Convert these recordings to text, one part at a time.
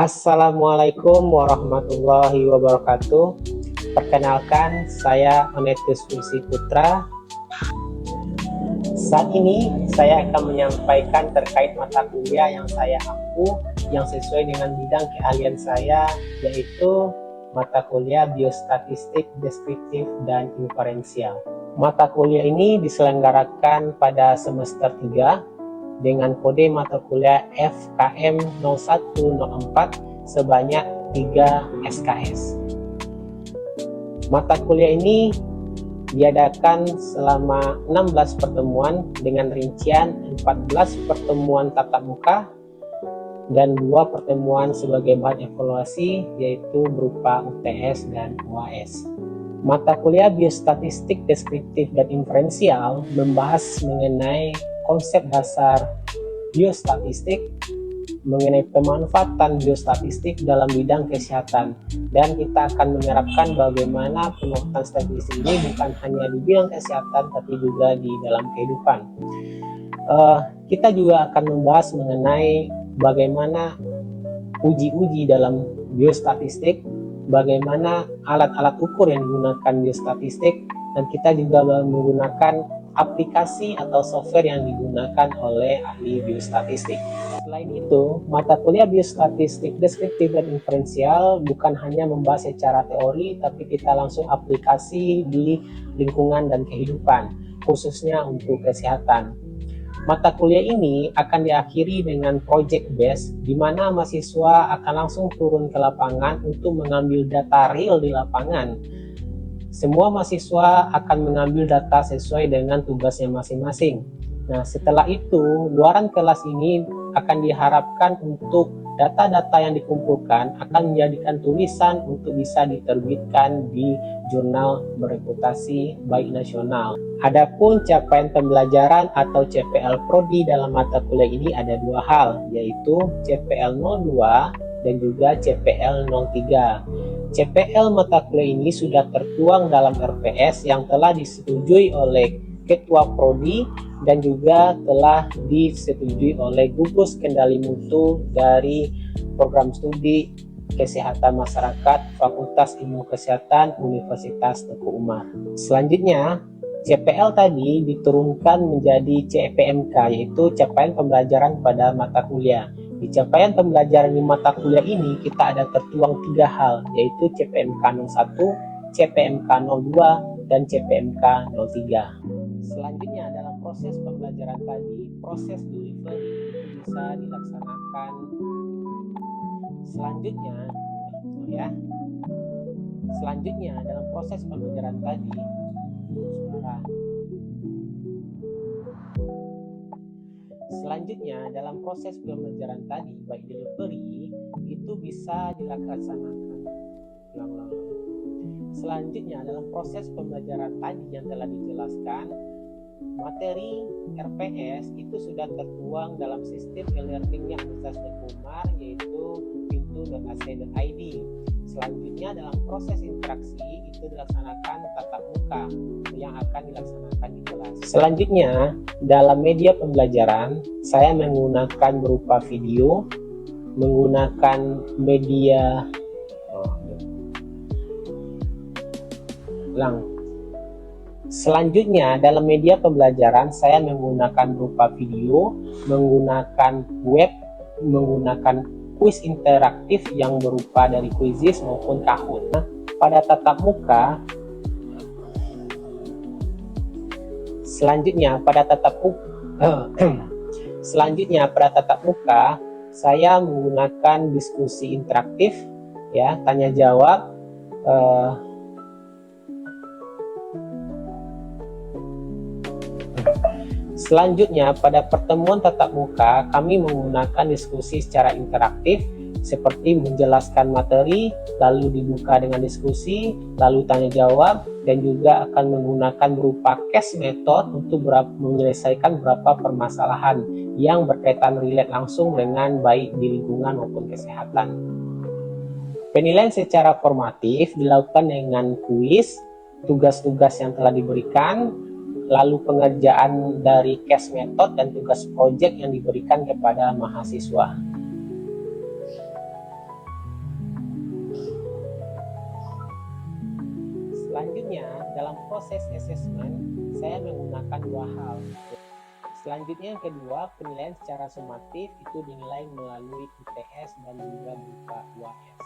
Assalamualaikum warahmatullahi wabarakatuh. Perkenalkan, saya Onetus Usi Putra. Saat ini saya akan menyampaikan terkait mata kuliah yang saya ampu yang sesuai dengan bidang keahlian saya, yaitu mata kuliah Biostatistik Deskriptif dan Inferensial. Mata kuliah ini diselenggarakan pada semester 3 dengan kode mata kuliah FKM 0104 sebanyak 3 SKS. Mata kuliah ini diadakan selama 16 pertemuan dengan rincian 14 pertemuan tatap muka dan 2 pertemuan sebagai bahan evaluasi, yaitu berupa UTS dan UAS. Mata kuliah Biostatistik Deskriptif dan Inferensial membahas mengenai konsep dasar biostatistik, mengenai pemanfaatan biostatistik dalam bidang kesehatan, dan kita akan menerapkan bagaimana pemanfaatan statistik ini bukan hanya di bidang kesehatan tapi juga di dalam kehidupan. Kita juga akan membahas mengenai bagaimana uji-uji dalam biostatistik, bagaimana alat-alat ukur yang digunakan biostatistik, dan kita juga menggunakan aplikasi atau software yang digunakan oleh ahli biostatistik. Selain itu, mata kuliah Biostatistik Deskriptif dan Inferensial bukan hanya membahas secara teori, tapi kita langsung aplikasi di lingkungan dan kehidupan, khususnya untuk kesehatan. Mata kuliah ini akan diakhiri dengan project base, di mana mahasiswa akan langsung turun ke lapangan untuk mengambil data real di lapangan. Semua mahasiswa akan mengambil data sesuai dengan tugasnya masing-masing. Nah, setelah itu, luaran kelas ini akan diharapkan untuk data-data yang dikumpulkan akan menjadikan tulisan untuk bisa diterbitkan di jurnal bereputasi baik nasional. Adapun capaian pembelajaran atau CPL Prodi dalam mata kuliah ini ada 2 hal, yaitu CPL 02 dan juga CPL 03. CPL mata kuliah ini sudah tertuang dalam RPS yang telah disetujui oleh Ketua Prodi dan juga telah disetujui oleh Gugus Kendali Mutu dari Program Studi Kesehatan Masyarakat Fakultas Ilmu Kesehatan Universitas Teguh Umar. Selanjutnya, CPL tadi diturunkan menjadi CPMK, yaitu capaian pembelajaran pada mata kuliah. Di capaian pembelajaran di mata kuliah ini kita ada tertuang 3 hal, yaitu CPMK 01, CPMK 02, dan CPMK 03. Selanjutnya dalam proses pembelajaran tadi, proses delivery itu bisa dilaksanakan Selanjutnya dalam proses pembelajaran tadi, Selanjutnya, dalam proses pembelajaran tadi, baik delivery, itu bisa dilaksanakan. Selanjutnya, dalam proses pembelajaran tadi yang telah dijelaskan, materi RPS itu sudah tertuang dalam sistem e-learningnya Universitas Teguh Umar, yaitu pintu.ac.id. Selanjutnya, dalam proses interaksi itu dilaksanakan tatap muka yang akan dilaksanakan di kelas. Selanjutnya, dalam media pembelajaran, saya menggunakan berupa video, menggunakan media Selanjutnya, dalam media pembelajaran, saya menggunakan berupa video, menggunakan web, menggunakan kuis interaktif yang berupa dari Quizizz maupun Kahoot. Pada tatap muka, Selanjutnya pada tatap muka saya menggunakan diskusi interaktif, ya, tanya jawab. Selanjutnya pada pertemuan tatap muka kami menggunakan diskusi secara interaktif seperti menjelaskan materi, lalu dibuka dengan diskusi, lalu tanya jawab, dan juga akan menggunakan berupa case method untuk menyelesaikan beberapa permasalahan yang berkaitan relate langsung dengan baik di lingkungan maupun kesehatan. Penilaian secara formatif dilakukan dengan kuis, tugas-tugas yang telah diberikan, lalu pengerjaan dari case method dan tugas project yang diberikan kepada mahasiswa. Selanjutnya, dalam proses assessment, saya menggunakan dua hal. Selanjutnya yang kedua, penilaian secara sumatif itu dinilai melalui ITS dan juga berupa UAS.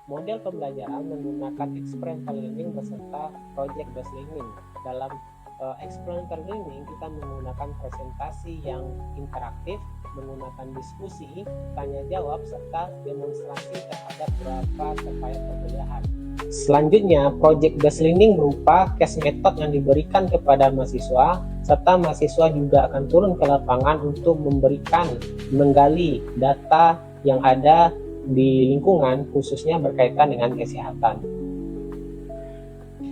Model pembelajaran menggunakan experiential learning beserta project based learning. Dalam experiential learning kita menggunakan presentasi yang interaktif, menggunakan diskusi, tanya jawab, serta demonstrasi terhadap beberapa capaian perkuliahan. Selanjutnya, project based learning berupa case method yang diberikan kepada mahasiswa, serta mahasiswa juga akan turun ke lapangan untuk menggali data yang ada di lingkungan, khususnya berkaitan dengan kesehatan.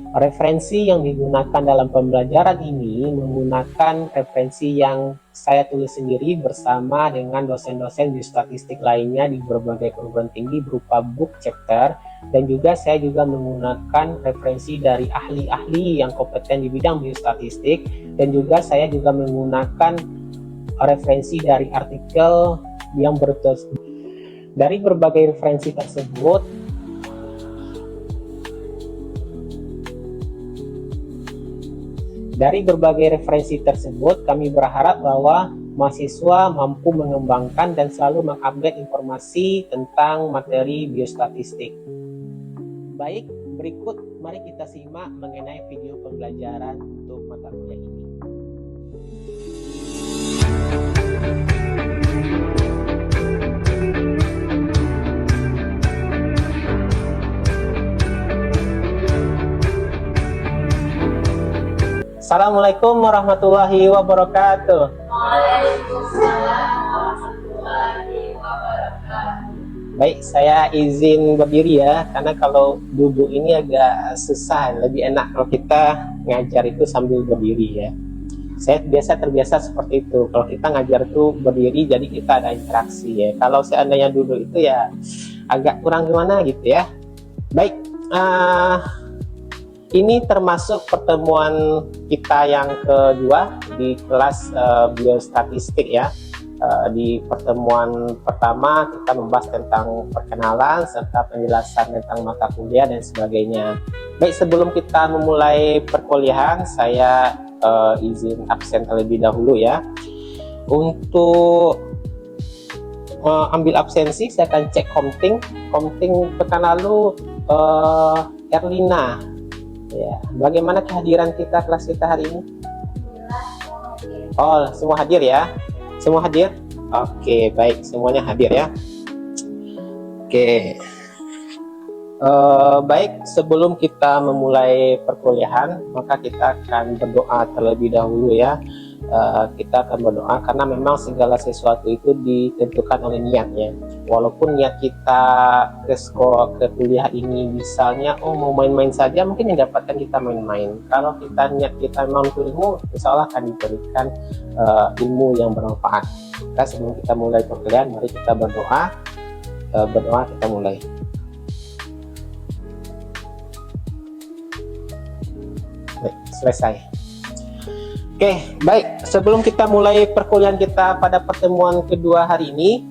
Referensi yang digunakan dalam pembelajaran ini menggunakan referensi yang saya tulis sendiri bersama dengan dosen-dosen biostatistik lainnya di berbagai perguruan tinggi berupa book chapter, dan juga saya juga menggunakan referensi dari ahli-ahli yang kompeten di bidang biostatistik, dan juga saya juga menggunakan referensi dari artikel yang dari berbagai referensi tersebut. Dari berbagai referensi tersebut, kami berharap bahwa mahasiswa mampu mengembangkan dan selalu mengupdate informasi tentang materi biostatistik. Baik, berikut mari kita simak mengenai video pembelajaran untuk mata kuliah ini. Assalamualaikum warahmatullahi wabarakatuh. Waalaikumsalam warahmatullahi wabarakatuh. Baik, saya izin berdiri ya, karena kalau duduk ini agak susah, lebih enak kalau kita ngajar itu sambil berdiri ya. Saya terbiasa seperti itu, kalau kita ngajar itu berdiri, jadi kita ada interaksi ya. Kalau seandainya duduk itu ya agak kurang gimana gitu ya. Baik, ini termasuk pertemuan kita yang kedua di kelas biostatistik ya. Di pertemuan pertama kita membahas tentang perkenalan serta penjelasan tentang mata kuliah dan sebagainya. Baik, sebelum kita memulai perkuliahan, saya izin absen terlebih dahulu ya. Untuk ambil absensi, saya akan cek komting pekan lalu. Erlina, ya, bagaimana kehadiran kita kelas kita hari ini? Oh, semua hadir ya? Semua hadir? Oke, baik, semuanya hadir ya. Oke. Baik, sebelum kita memulai perkuliahan, maka kita akan berdoa terlebih dahulu ya. Kita akan berdoa karena memang segala sesuatu itu ditentukan oleh niatnya. Walaupun niat kita ke kuliah ini misalnya mau main-main saja, mungkin yang dapatkan kita main-main. Kalau niat kita memang untuk ilmu, insya Allah akan diberikan ilmu yang bermanfaat. Maka sebelum kita mulai perkuliahan, mari kita berdoa. Kita mulai. Baik, selesai. Oke, baik. Sebelum kita mulai perkuliahan kita pada pertemuan kedua hari ini,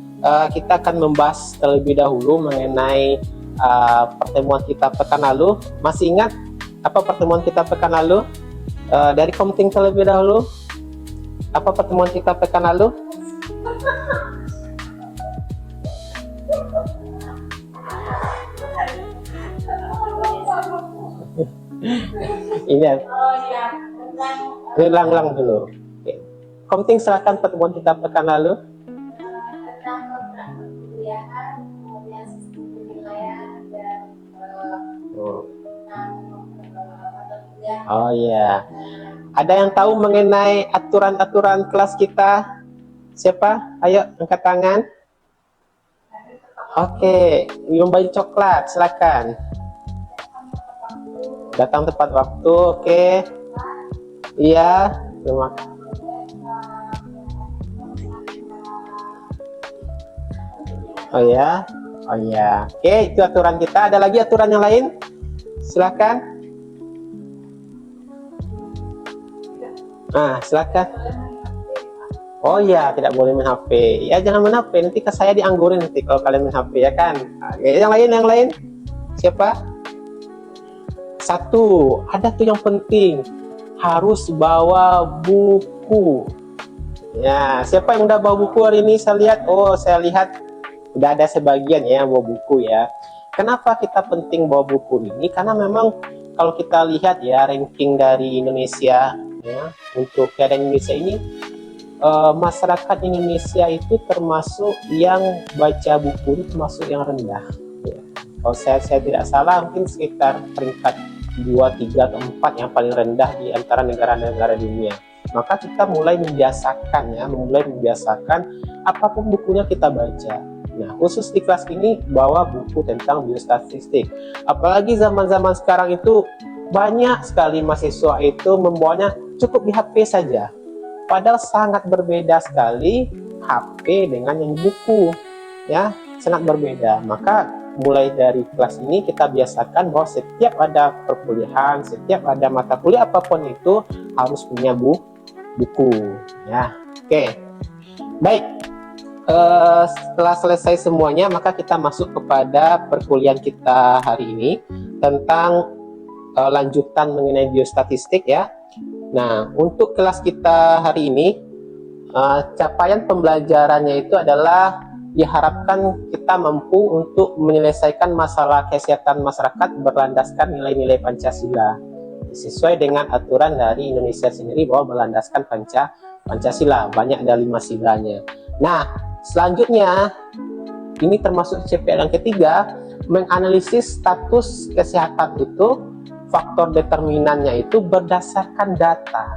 kita akan membahas terlebih dahulu mengenai pertemuan kita pekan lalu. Masih ingat apa pertemuan kita pekan lalu? Dari komting terlebih dahulu. Apa pertemuan kita pekan lalu? Ini ulang dulu. Oke. Komting, silakan pertemuan kita pekan lalu. Tentang kontrak perkuliahan, kemudian sistem penilaian dan mata kuliah. Oh iya. Ada yang tahu mengenai aturan-aturan kelas kita? Siapa? Ayo angkat tangan. Oke, minum baju coklat, silakan. Datang tepat waktu, oke. Iya, terima kasih. Oh ya. Oke, itu aturan kita. Ada lagi aturan yang lain? Silakan. Silakan. Oh ya, tidak boleh main HP. Ya, jangan main HP. Nanti ke saya dianggurin nanti kalau kalian main HP ya kan. Oke, yang lain. Siapa? Satu, ada tuh yang penting, harus bawa buku. Ya, siapa yang udah bawa buku hari ini? Saya lihat, saya lihat udah ada sebagian ya yang bawa buku ya. Kenapa kita penting bawa buku ini? Karena memang kalau kita lihat ya ranking dari Indonesia ya, untuk keadaan Indonesia ini, masyarakat Indonesia itu termasuk yang baca buku itu termasuk yang rendah ya. Kalau saya tidak salah mungkin sekitar peringkat 2, 3, atau 4 yang paling rendah di antara negara-negara dunia. Maka kita mulai membiasakan apapun bukunya kita baca. Nah, khusus di kelas ini bawa buku tentang biostatistik. Apalagi zaman-zaman sekarang itu banyak sekali mahasiswa itu membawanya cukup di HP saja. Padahal sangat berbeda sekali HP dengan yang buku. Ya, sangat berbeda. Maka mulai dari kelas ini kita biasakan bahwa setiap ada perkuliahan, setiap ada mata kuliah apapun itu harus punya buku ya. Oke, baik, setelah selesai semuanya maka kita masuk kepada perkuliahan kita hari ini tentang lanjutan mengenai biostatistik ya. Nah, untuk kelas kita hari ini capaian pembelajarannya itu adalah diharapkan kita mampu untuk menyelesaikan masalah kesehatan masyarakat berlandaskan nilai-nilai Pancasila sesuai dengan aturan dari Indonesia sendiri bahwa berlandaskan Pancasila, banyak ada 5 silanya. Nah, selanjutnya ini termasuk CPL yang ketiga, menganalisis status kesehatan itu, faktor determinannya itu berdasarkan data,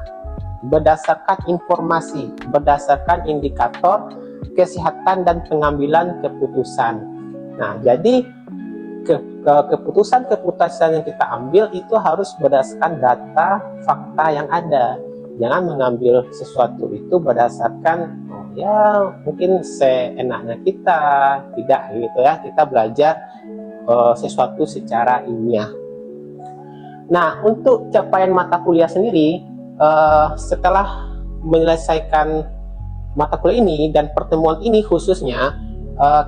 berdasarkan informasi, berdasarkan indikator kesehatan dan pengambilan keputusan. Nah, jadi keputusan-keputusan yang kita ambil itu harus berdasarkan data, fakta yang ada. Jangan mengambil sesuatu itu berdasarkan ya mungkin seenaknya kita, tidak gitu ya. Kita belajar sesuatu secara ilmiah. Nah, untuk capaian mata kuliah sendiri, setelah menyelesaikan mata kuliah ini dan pertemuan ini khususnya,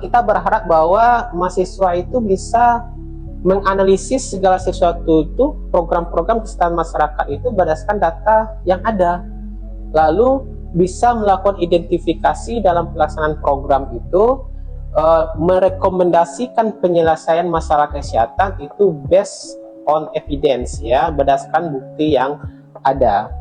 kita berharap bahwa mahasiswa itu bisa menganalisis segala sesuatu itu, program-program kesehatan masyarakat itu berdasarkan data yang ada, lalu bisa melakukan identifikasi dalam pelaksanaan program itu, merekomendasikan penyelesaian masalah kesehatan itu based on evidence ya, berdasarkan bukti yang ada.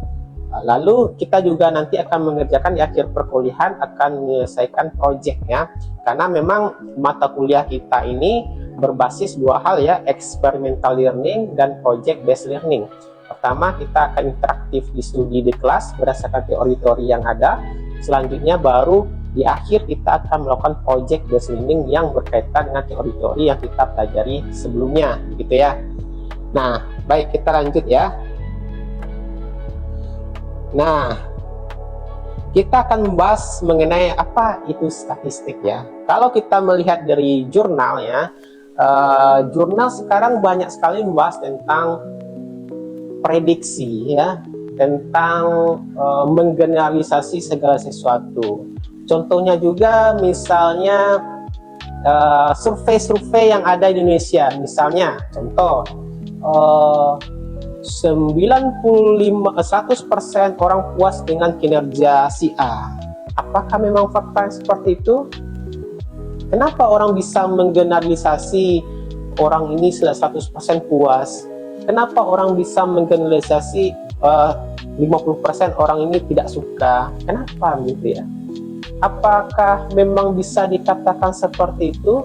Lalu kita juga nanti akan mengerjakan di akhir perkuliahan akan menyelesaikan project ya, karena memang mata kuliah kita ini berbasis dua hal ya, experimental learning dan project based learning. Pertama kita akan interaktif di studi di kelas berdasarkan teori-teori yang ada, selanjutnya baru di akhir kita akan melakukan project based learning yang berkaitan dengan teori-teori yang kita pelajari sebelumnya gitu ya. Nah, baik, kita lanjut ya. Nah, kita akan membahas mengenai apa itu statistik ya. Kalau kita melihat dari jurnal ya, jurnal sekarang banyak sekali membahas tentang prediksi ya, tentang menggeneralisasi segala sesuatu. Contohnya juga misalnya survei-survei yang ada di Indonesia, misalnya contoh 100% orang puas dengan kinerja si A. Apakah memang fakta seperti itu? Kenapa orang bisa menggeneralisasi orang ini 100% puas? Kenapa orang bisa menggeneralisasi 50% orang ini tidak suka? Kenapa gitu ya? Apakah memang bisa dikatakan seperti itu?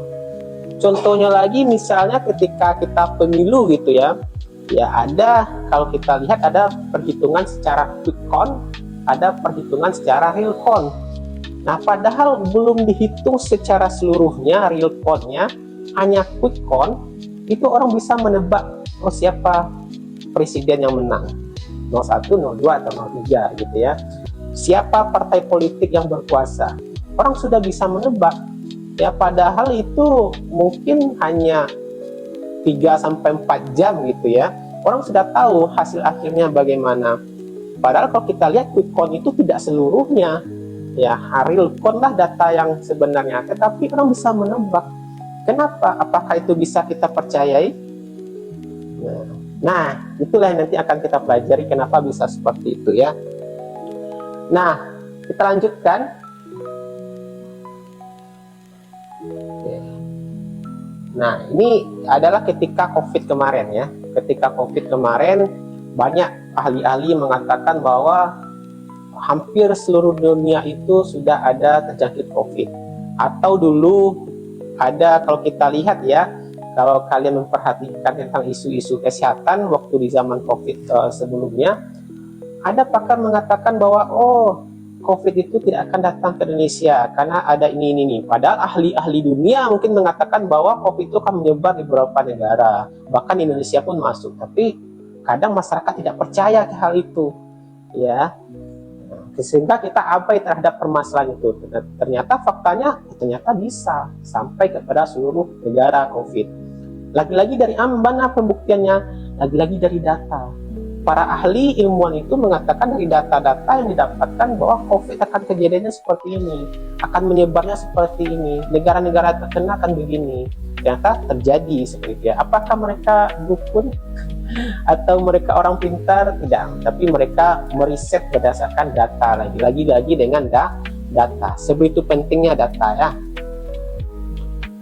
Contohnya lagi misalnya ketika kita pemilu gitu ya, ya ada, kalau kita lihat ada perhitungan secara quick count, ada perhitungan secara real count. Nah, padahal belum dihitung secara seluruhnya real count-nya, hanya quick count, itu orang bisa menebak siapa presiden yang menang, 01, 02, atau 03 gitu ya. Siapa partai politik yang berkuasa, orang sudah bisa menebak. Ya, padahal itu mungkin hanya 3-4 jam gitu ya, orang sudah tahu hasil akhirnya bagaimana. Padahal kalau kita lihat quick count itu tidak seluruhnya ya, real count lah data yang sebenarnya, tetapi orang bisa menebak. Kenapa? Apakah itu bisa kita percayai? Nah, Nah, itulah yang nanti akan kita pelajari kenapa bisa seperti itu ya. Nah, kita lanjutkan. Nah, ini adalah ketika COVID kemarin ya. Ketika COVID kemarin, banyak ahli-ahli mengatakan bahwa hampir seluruh dunia itu sudah ada terjangkit COVID. Atau dulu ada, kalau kita lihat ya, kalau kalian memperhatikan tentang isu-isu kesehatan waktu di zaman COVID sebelumnya, ada pakar mengatakan bahwa COVID itu tidak akan datang ke Indonesia karena ada ini. Padahal ahli-ahli dunia mungkin mengatakan bahwa COVID itu akan menyebar di beberapa negara, bahkan Indonesia pun masuk. Tapi kadang masyarakat tidak percaya ke hal itu, ya. Sehingga kita abai terhadap permasalahan itu. Ternyata faktanya ternyata bisa sampai kepada seluruh negara COVID. Lagi-lagi dari mana pembuktiannya? Lagi-lagi dari data. Para ahli ilmuwan itu mengatakan dari data-data yang didapatkan bahwa COVID akan kejadiannya seperti ini, akan menyebarnya seperti ini, negara-negara terkena akan begini. Ternyata terjadi seperti itu. Apakah mereka dukun atau mereka orang pintar? Tidak, tapi mereka meriset berdasarkan data, lagi dengan data. Sebegitu pentingnya data ya.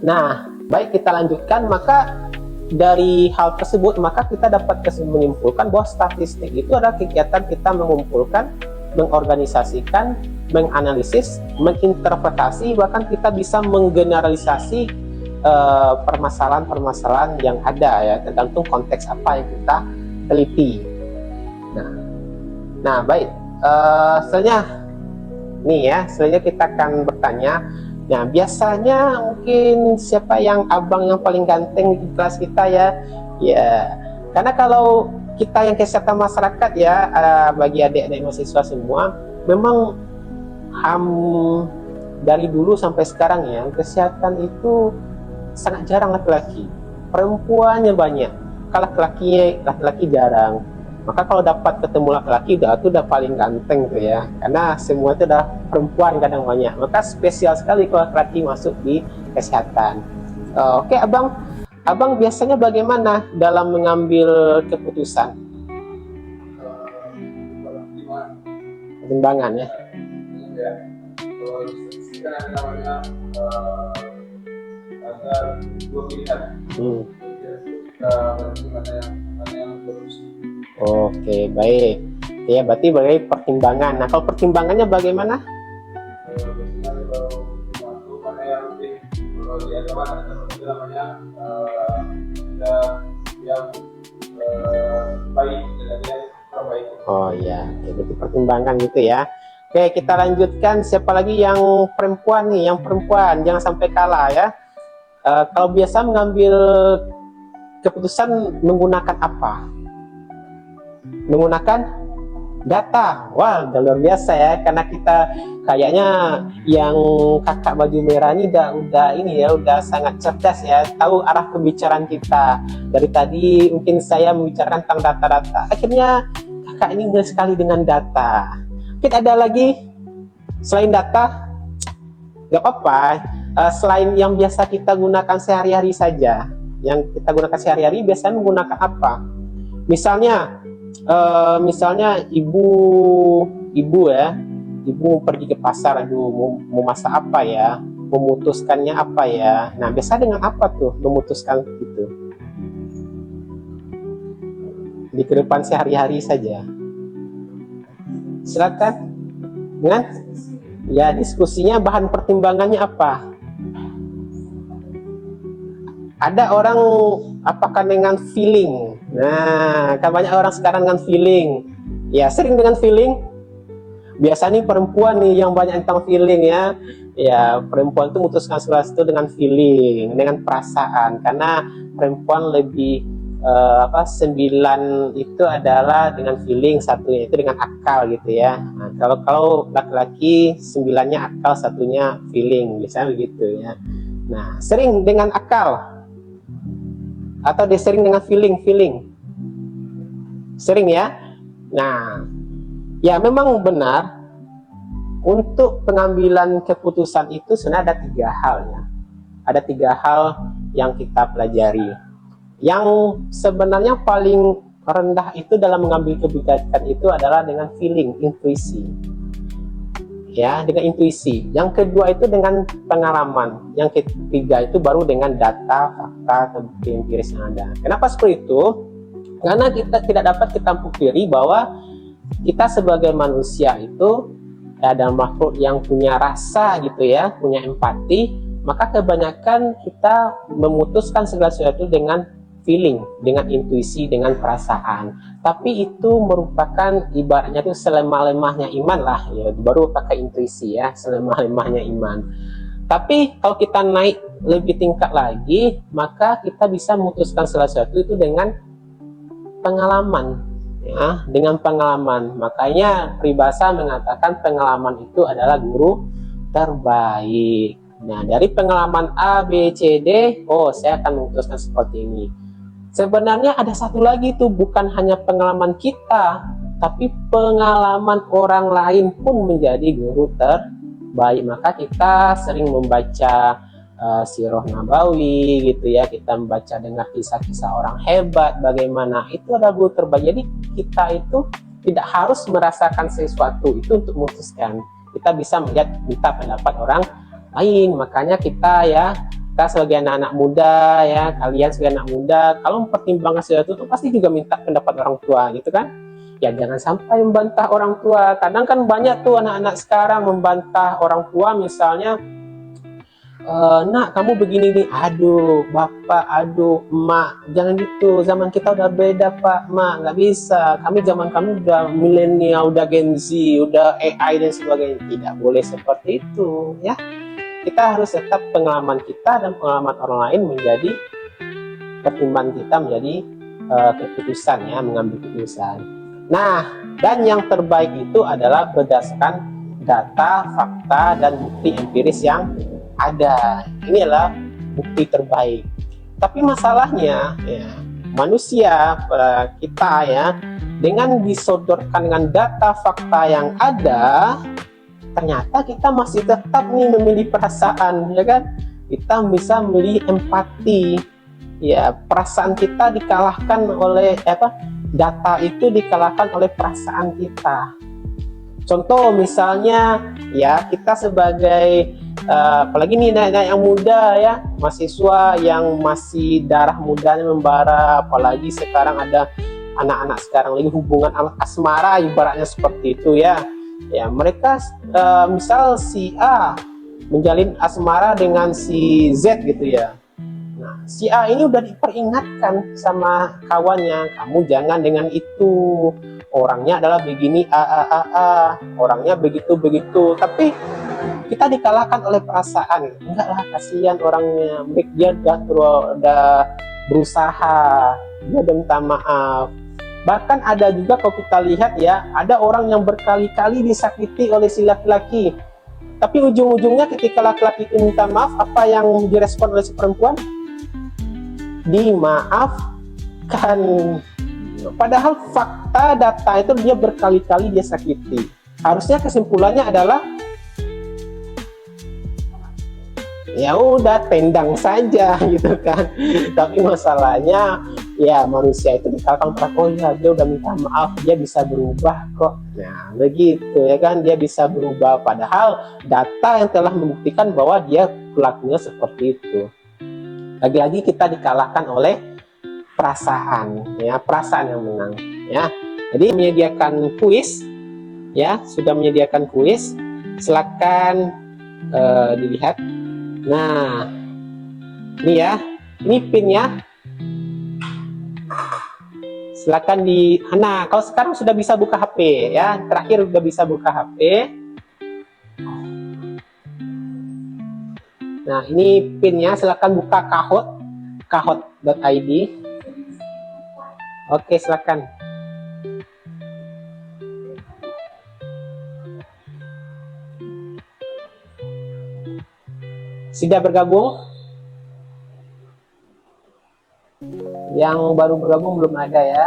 Nah, baik, kita lanjutkan. Maka dari hal tersebut maka kita dapat menyimpulkan bahwa statistik itu adalah kegiatan kita mengumpulkan, mengorganisasikan, menganalisis, menginterpretasi, bahkan kita bisa menggeneralisasi permasalahan-permasalahan yang ada ya, tergantung konteks apa yang kita teliti. Nah baik, selanjutnya kita akan bertanya. Nah, biasanya mungkin siapa yang abang yang paling ganteng di kelas kita ya? Ya, karena kalau kita yang kesehatan masyarakat ya, bagi adik-adik mahasiswa semua, memang dari dulu sampai sekarang ya, kesehatan itu sangat jarang laki-laki. Perempuannya banyak, kalau laki-laki jarang. Maka kalau dapat ketemu laki-laki itu udah paling ganteng tuh ya, karena semua itu udah perempuan kadang banyak. Maka spesial sekali kalau laki-laki masuk di kesehatan. Oke, abang biasanya bagaimana dalam mengambil keputusan? Pertimbangan ya. Ada dua pilihan. Mana yang bagus. Oke, baik. Ya, berarti bagi pertimbangan. Nah, kalau pertimbangannya bagaimana? Biasanya kalau mana yang lebih di agama ada namanya yang baik dan yang terbaik. Oh iya, oke, berarti pertimbangan gitu ya. Oke, kita lanjutkan. Siapa lagi yang perempuan nih? Yang perempuan, jangan sampai kalah ya. Kalau biasa mengambil keputusan menggunakan apa? Menggunakan data. Wah, luar biasa ya, karena kita kayaknya yang kakak baju merah ini udah sangat cerdas ya, tahu arah pembicaraan kita. Dari tadi mungkin saya membicarakan tentang data-data, akhirnya kakak ini ngeh sekali dengan data. Mungkin ada lagi selain data? Gak apa-apa, selain yang biasa kita gunakan sehari-hari saja. Yang kita gunakan sehari-hari biasanya menggunakan apa? Misalnya ibu pergi ke pasar, mau masak apa ya, memutuskannya apa ya. Nah, biasa dengan apa tuh memutuskan itu? Di kehidupan sehari-hari saja. Silakan. Dengan ya, diskusinya bahan pertimbangannya apa? Ada orang apakah dengan feeling? Nah, kan banyak orang sekarang dengan feeling. Ya, sering dengan feeling. Biasanya perempuan nih yang banyak tentang feeling ya. Ya, perempuan itu memutuskan sesuatu dengan feeling, dengan perasaan. Karena perempuan lebih 9 itu adalah dengan feeling, satunya itu dengan akal gitu ya. Nah, kalau laki-laki 9-nya akal, satunya feeling, biasanya begitu ya. Nah, sering dengan akal atau sering dengan feeling? Sering ya. Nah, ya memang benar, untuk pengambilan keputusan itu sebenarnya ada 3 hal ya. Ada 3 hal yang kita pelajari. Yang sebenarnya paling rendah itu dalam mengambil kebijakan itu adalah dengan feeling, intuisi. Ya, dengan intuisi. Yang kedua itu dengan pengalaman. Yang ketiga itu baru dengan data, fakta, bukti empiris yang ada. Kenapa seperti itu? Karena kita tidak dapat kita pungkiri bahwa kita sebagai manusia itu ada makhluk yang punya rasa gitu ya, punya empati, maka kebanyakan kita memutuskan segala sesuatu dengan feeling, dengan intuisi, dengan perasaan. Tapi itu merupakan ibaratnya itu selemah-lemahnya iman lah, ya baru pakai intuisi ya, selemah-lemahnya iman. Tapi kalau kita naik lebih tingkat lagi, maka kita bisa memutuskan segala sesuatu itu dengan pengalaman, ya, dengan pengalaman. Makanya peribahasa mengatakan pengalaman itu adalah guru terbaik. Nah, dari pengalaman A, B, C, D, oh saya akan memutuskan seperti ini. Sebenarnya ada satu lagi tuh, bukan hanya pengalaman kita, tapi pengalaman orang lain pun menjadi guru terbaik. Maka kita sering membaca Sirah Nabawi gitu ya, kita membaca dengar kisah-kisah orang hebat, bagaimana itu adalah guru terbaik. Jadi kita itu tidak harus merasakan sesuatu itu untuk memutuskan. Kita bisa melihat, minta pendapat orang lain. Makanya kita sebagai anak-anak muda ya, kalian sebagai anak muda, kalau mempertimbangkan sesuatu itu pasti juga minta pendapat orang tua gitu kan. Ya jangan sampai membantah orang tua. Kadang kan banyak tuh anak-anak sekarang membantah orang tua, misalnya nak kamu begini nih, aduh bapak, aduh emak, jangan gitu, zaman kita udah beda pak, mak, nggak bisa, kami udah milenial, udah Gen Z, udah AI dan sebagainya. Tidak boleh seperti itu ya. Kita harus tetap pengalaman kita dan pengalaman orang lain menjadi pertimbangan kita, menjadi keputusan ya, mengambil keputusan. Nah, dan yang terbaik itu adalah berdasarkan data, fakta, dan bukti empiris yang ada. Ini adalah bukti terbaik. Tapi masalahnya ya, manusia kita ya, dengan disodorkan dengan data fakta yang ada, ternyata kita masih tetap nih memilih perasaan, ya kan? Kita bisa memilih empati. Ya, perasaan kita dikalahkan oleh data itu dikalahkan oleh perasaan kita. Contoh misalnya ya, kita sebagai apalagi nih anak yang muda ya, mahasiswa yang masih darah mudanya membara, apalagi sekarang ada anak-anak sekarang lagi hubungan asmara ibaratnya seperti itu ya. Ya, mereka misal si A menjalin asmara dengan si Z gitu ya. Nah, si A ini udah diperingatkan sama kawannya, kamu jangan dengan itu. Orangnya adalah begini, orangnya begitu. Tapi kita dikalahkan oleh perasaan. Enggak lah, kasihan orangnya. Dia udah berusaha, dia udah minta maaf. Bahkan ada juga kalau kita lihat ya, ada orang yang berkali-kali disakiti oleh si laki-laki. Tapi ujung-ujungnya ketika laki-laki itu minta maaf, apa yang direspon oleh si perempuan? Dimaafkan. Padahal fakta data itu dia berkali-kali dia sakiti. Harusnya kesimpulannya adalah ya udah tendang saja gitu kan. Tapi masalahnya ya manusia itu dikalahkan, oh ya dia udah minta maaf, dia bisa berubah kok. Nah begitu ya kan, dia bisa berubah, padahal data yang telah membuktikan bahwa dia pelakunya seperti itu. Lagi-lagi kita dikalahkan oleh perasaan ya, perasaan yang menang ya. Jadi menyediakan kuis ya, sudah menyediakan kuis, silakan dilihat. Nah ini ya, ini pinnya, silakan di. Nah kalau sekarang sudah bisa buka HP ya, terakhir sudah bisa buka HP. Nah ini pinnya, silakan buka kahot.id. Oke, silakan. Sudah bergabung? Yang baru bergabung belum ada ya.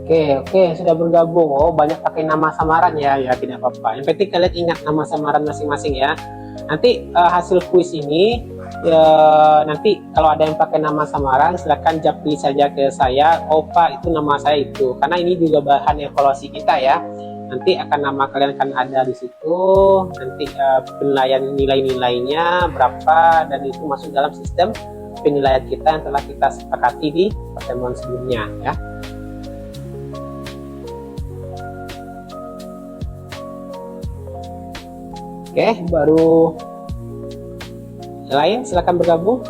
Oke, sudah bergabung. Oh, banyak pakai nama samaran ya. Ya, tidak apa-apa. Yang penting kalian ingat nama samaran masing-masing ya. Nanti hasil kuis ini nanti kalau ada yang pakai nama samaran silahkan japri saja ke saya. Oh Pak, itu nama saya itu. Karena ini juga bahan evaluasi kita ya. Nanti akan nama kalian akan ada di situ. Nanti penilaian nilai-nilainya berapa dan itu masuk dalam sistem penilaian kita yang telah kita sepakati di pertemuan sebelumnya ya. Oke, baru lain silakan bergabung.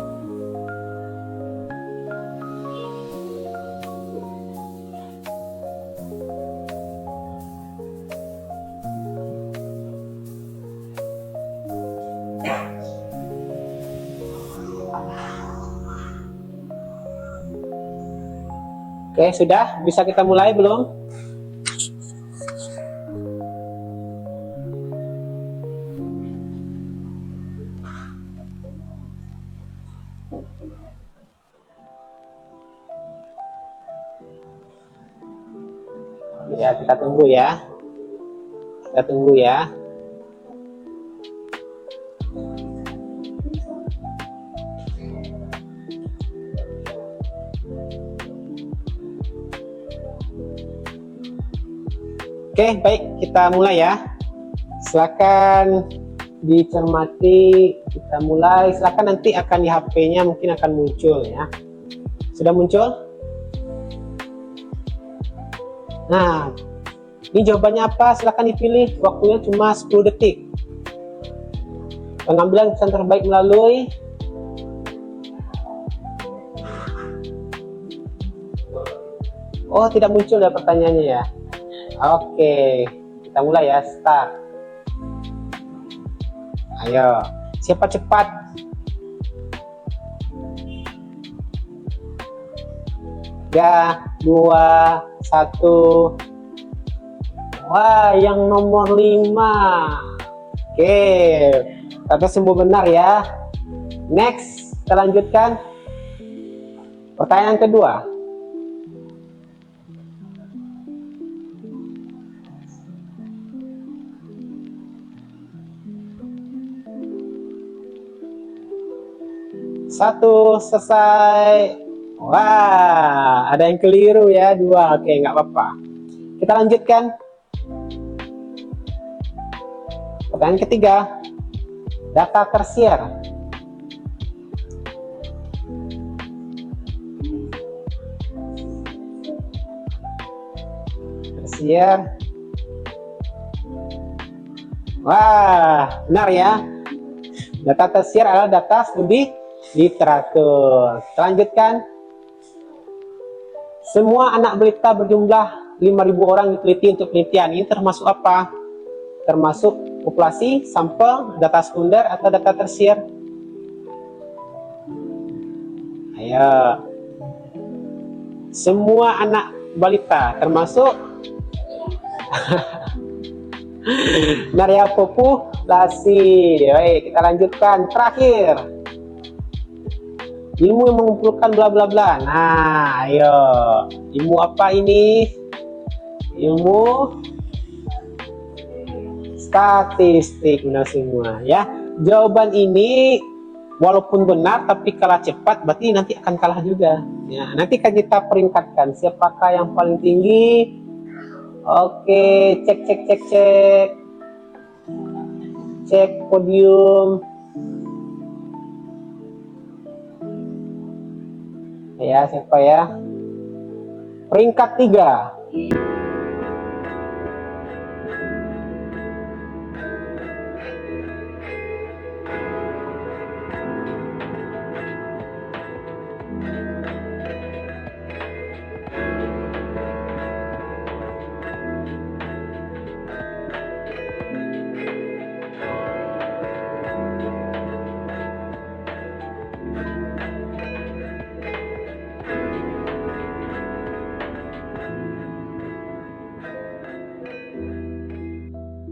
Oke, sudah bisa kita mulai belum? Ya, kita tunggu ya. Kita tunggu ya. Oke, baik, kita mulai ya. Silakan dicermati, kita mulai. Silakan nanti akan di HP-nya mungkin akan muncul ya. Sudah muncul? Nah, ini jawabannya apa? Silahkan dipilih. Waktunya cuma 10 detik. Pengambilan keputusan terbaik melalui tidak muncul ya pertanyaannya ya. Oke, kita mulai ya. Start. Ayo, siapa cepat? Ya, 2, 1. Wah, yang nomor 5. Oke, kata semua benar ya. Next, kita lanjutkan. Pertanyaan kedua. Satu, selesai. Wah, ada yang keliru ya, 2. Oke, nggak apa-apa. Kita lanjutkan. Pertanyaan ketiga. Data tersier. Tersier. Wah, benar ya. Data tersier adalah data studi literatur. Kita lanjutkan. Semua anak balita berjumlah 5.000 orang diteliti untuk penelitian. Ini termasuk apa? Termasuk populasi, sampel, data sekunder, atau data tersier? Ayo. Semua anak balita termasuk benar ya, populasi. Baik, kita lanjutkan. Terakhir. Ilmu yang mengumpulkan bla bla bla. Nah, ayo. Ilmu apa ini? Ilmu statistik. Benar semua ya. Jawaban ini walaupun benar tapi kalah cepat berarti nanti akan kalah juga. Ya, nanti kan kita peringkatkan siapakah yang paling tinggi. Oke, cek podium. Ya, siapa ya? Peringkat 3.